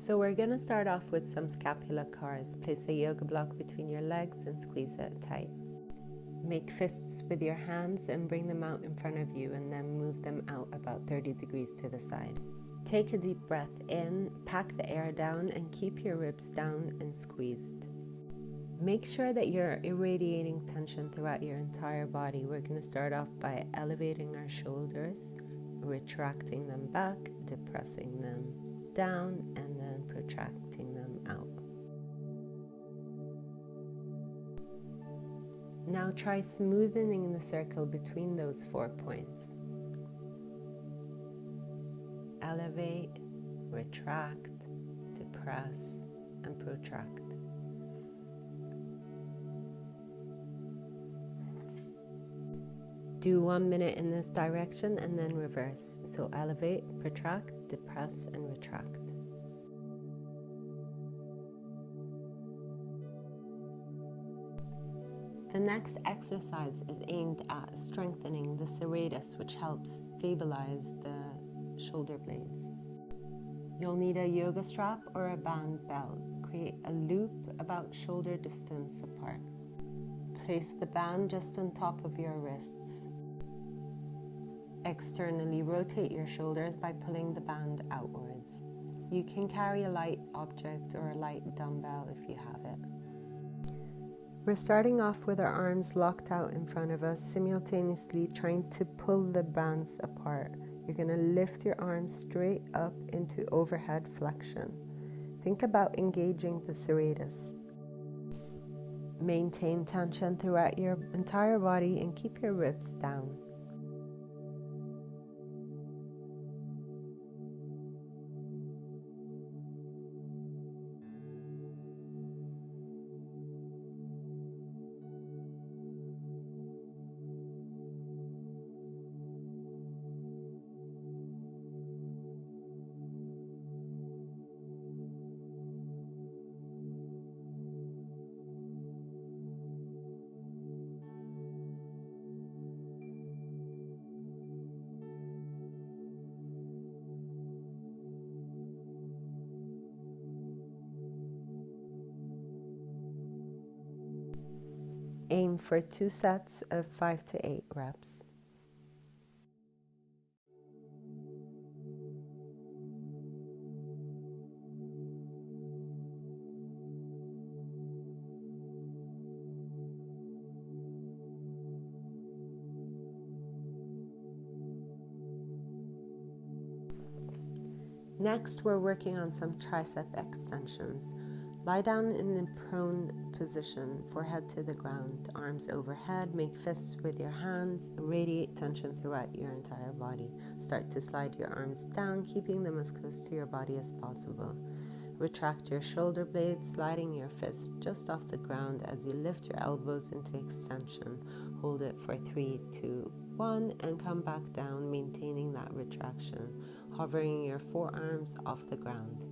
So we're going to start off with some scapula cars. Place a yoga block between your legs and squeeze it tight. Make fists with your hands and bring them out in front of you, and then move them out about 30 degrees to the side. Take a deep breath in, pack the air down, and keep your ribs down and squeezed. Make sure that you're irradiating tension throughout your entire body. We're going to start off by elevating our shoulders, retracting them back, depressing them down, and then protracting them out. Now try smoothing the circle between those 4 points. Elevate, retract, depress, and protract. Do 1 minute in this direction and then reverse. So elevate, protract, depress, and retract. The next exercise is aimed at strengthening the serratus, which helps stabilize the shoulder blades. You'll need a yoga strap or a band belt. Create a loop about shoulder distance apart. Place the band just on top of your wrists. Externally rotate your shoulders by pulling the band outwards. You can carry a light object or a light dumbbell if you have it. We're starting off with our arms locked out in front of us, simultaneously trying to pull the bands apart. You're going to lift your arms straight up into overhead flexion. Think about engaging the serratus. Maintain tension throughout your entire body and keep your ribs down. Aim for 2 sets of 5 to 8 reps. Next, we're working on some tricep extensions. Lie down in a prone position, forehead to the ground, arms overhead. Make fists with your hands. Radiate tension throughout your entire body. Start to slide your arms down, keeping them as close to your body as possible. Retract your shoulder blades, sliding your fists just off the ground as you lift your elbows into extension. Hold it for 3, 2, 1, and come back down, maintaining that retraction, hovering your forearms off the ground.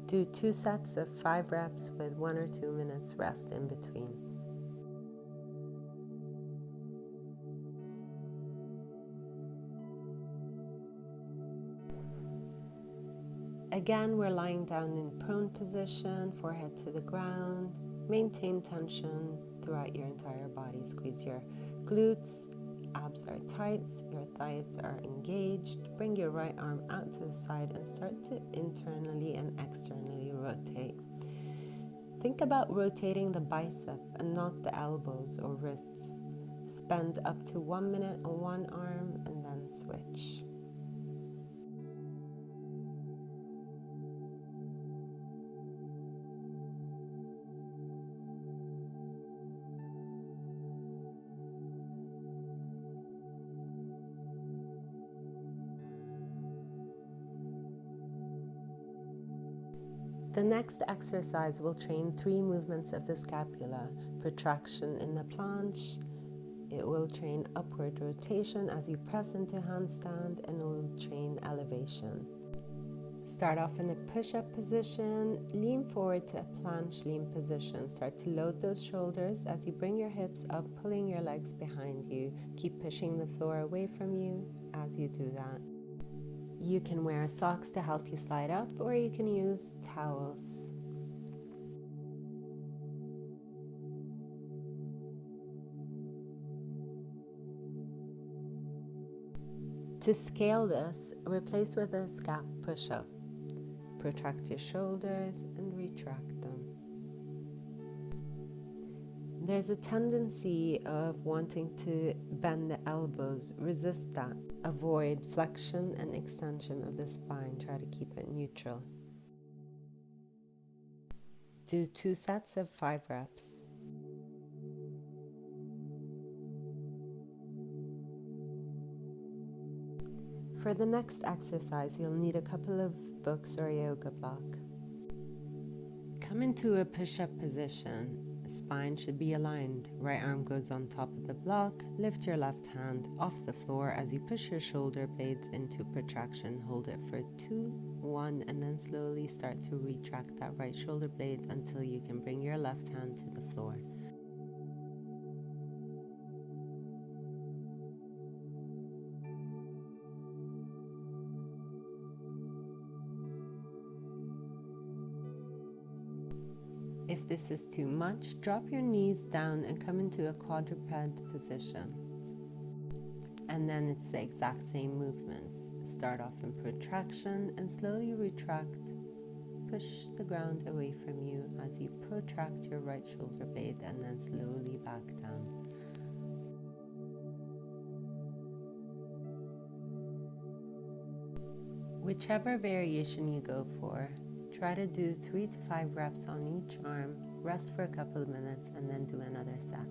Do 2 sets of 5 reps with 1 or 2 minutes rest in between. Again, we're lying down in prone position, forehead to the ground. Maintain tension throughout your entire body. Squeeze your glutes, abs are tight, your thighs are engaged. Bring your right arm out to the side and start to internally and externally rotate. Think about rotating the bicep and not the elbows or wrists. Spend up to 1 minute on one arm and then switch. The next exercise will train 3 movements of the scapula. Protraction in the planche. It will train upward rotation as you press into handstand, and it will train elevation. Start off in a push-up position, lean forward to a planche lean position. Start to load those shoulders as you bring your hips up, pulling your legs behind you. Keep pushing the floor away from you as you do that. You can wear socks to help you slide up, or you can use towels. To scale this, replace with a scap push-up. Protract your shoulders and retract them. There's a tendency of wanting to bend the elbows. Resist that. Avoid flexion and extension of the spine. Try to keep it neutral. Do 2 sets of 5 reps. For the next exercise, you'll need a couple of books or a yoga block. Come into a push-up position. Spine should be aligned. Right arm goes on top of the block. Lift your left hand off the floor as you push your shoulder blades into protraction. Hold it for 2, 1, and then slowly start to retract that right shoulder blade until you can bring your left hand to the floor. If this is too much, drop your knees down and come into a quadruped position. And then it's the exact same movements. Start off in protraction and slowly retract. Push the ground away from you as you protract your right shoulder blade and then slowly back down. Whichever variation you go for, try to do 3 to 5 reps on each arm, rest for a couple of minutes, and then do another set.